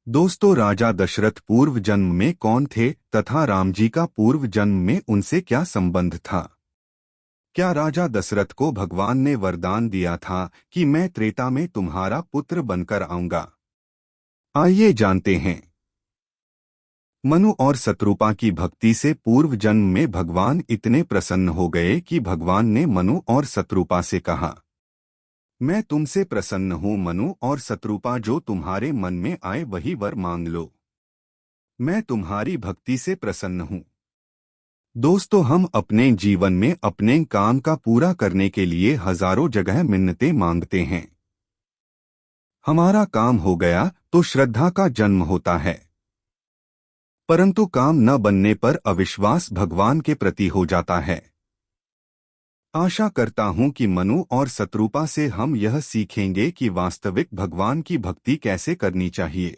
दोस्तों, राजा दशरथ पूर्व जन्म में कौन थे तथा राम जी का पूर्व जन्म में उनसे क्या संबंध था? क्या राजा दशरथ को भगवान ने वरदान दिया था कि मैं त्रेता में तुम्हारा पुत्र बनकर आऊंगा? आइए जानते हैं। मनु और शत्रुपा की भक्ति से पूर्व जन्म में भगवान इतने प्रसन्न हो गए कि भगवान ने मनु और शत्रुपा से कहा, मैं तुमसे प्रसन्न हूँ मनु और शत्रुपा, जो तुम्हारे मन में आए वही वर मांग लो। मैं तुम्हारी भक्ति से प्रसन्न हूँ। दोस्तों, हम अपने जीवन में अपने काम का पूरा करने के लिए हजारों जगह मिन्नतें मांगते हैं। हमारा काम हो गया तो श्रद्धा का जन्म होता है, परंतु काम न बनने पर अविश्वास भगवान के प्रति हो जाता है। आशा करता हूं कि मनु और शत्रुपा से हम यह सीखेंगे कि वास्तविक भगवान की भक्ति कैसे करनी चाहिए।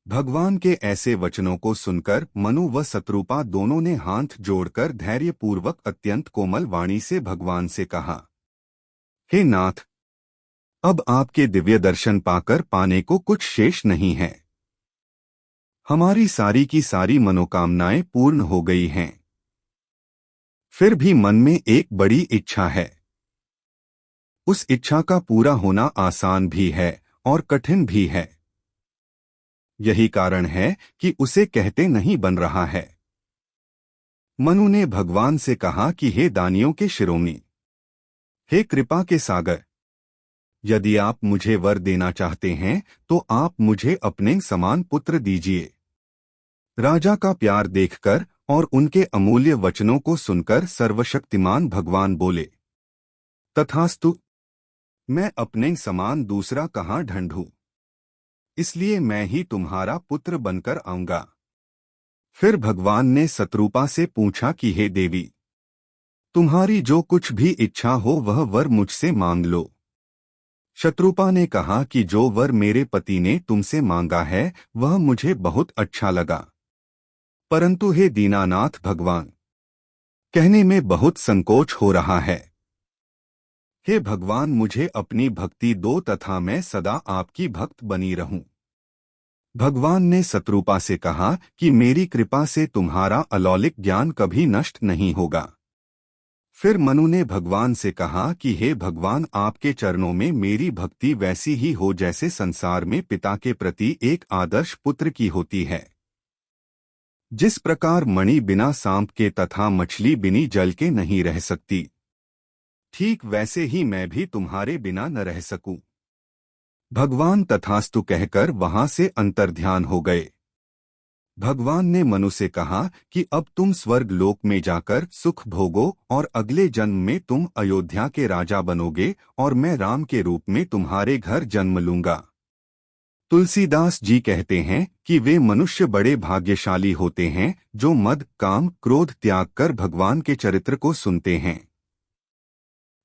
भगवान के ऐसे वचनों को सुनकर मनु व शत्रुपा दोनों ने हाथ जोड़कर धैर्यपूर्वक अत्यंत कोमल वाणी से भगवान से कहा, हे नाथ, अब आपके दिव्य दर्शन पाकर पाने को कुछ शेष नहीं है। हमारी सारी की सारी मनोकामनाएं पूर्ण हो गई हैं। फिर भी मन में एक बड़ी इच्छा है। उस इच्छा का पूरा होना आसान भी है और कठिन भी है। यही कारण है कि उसे कहते नहीं बन रहा है। मनु ने भगवान से कहा कि हे दानियों के शिरोमणि, हे कृपा के सागर, यदि आप मुझे वर देना चाहते हैं तो आप मुझे अपने समान पुत्र दीजिए। राजा का प्यार देखकर और उनके अमूल्य वचनों को सुनकर सर्वशक्तिमान भगवान बोले, तथास्तु, मैं अपने समान दूसरा कहाँ ढूंढूं? इसलिए मैं ही तुम्हारा पुत्र बनकर आऊंगा। फिर भगवान ने शत्रुपा से पूछा कि हे देवी, तुम्हारी जो कुछ भी इच्छा हो वह वर मुझसे मांग लो। शत्रुपा ने कहा कि जो वर मेरे पति ने तुमसे मांगा है वह मुझे बहुत अच्छा लगा, परंतु हे दीनानाथ भगवान, कहने में बहुत संकोच हो रहा है। हे भगवान, मुझे अपनी भक्ति दो तथा मैं सदा आपकी भक्त बनी रहूं। भगवान ने शत्रुपा से कहा कि मेरी कृपा से तुम्हारा अलौकिक ज्ञान कभी नष्ट नहीं होगा। फिर मनु ने भगवान से कहा कि हे भगवान, आपके चरणों में मेरी भक्ति वैसी ही हो जैसे संसार में पिता के प्रति एक आदर्श पुत्र की होती है। जिस प्रकार मणि बिना सांप के तथा मछली बिना जल के नहीं रह सकती, ठीक वैसे ही मैं भी तुम्हारे बिना न रह सकूं। भगवान तथास्तु कहकर वहां से अंतर्ध्यान हो गए। भगवान ने मनु से कहा कि अब तुम स्वर्ग लोक में जाकर सुख भोगो और अगले जन्म में तुम अयोध्या के राजा बनोगे और मैं राम के रूप में तुम्हारे घर जन्म लूंगा। तुलसीदास जी कहते हैं कि वे मनुष्य बड़े भाग्यशाली होते हैं जो मद, काम, क्रोध त्याग कर भगवान के चरित्र को सुनते हैं।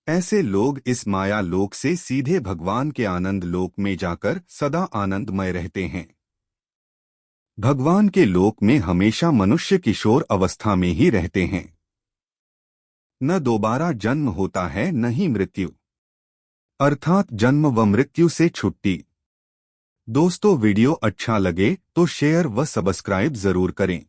ऐसे लोग इस माया लोक से सीधे भगवान के आनंद लोक में जाकर सदा आनंदमय रहते हैं। भगवान के लोक में हमेशा मनुष्य किशोर अवस्था में ही रहते हैं। न दोबारा जन्म होता है न ही मृत्यु, अर्थात जन्म व मृत्यु से छुट्टी। दोस्तों, वीडियो अच्छा लगे तो शेयर व सब्सक्राइब जरूर करें।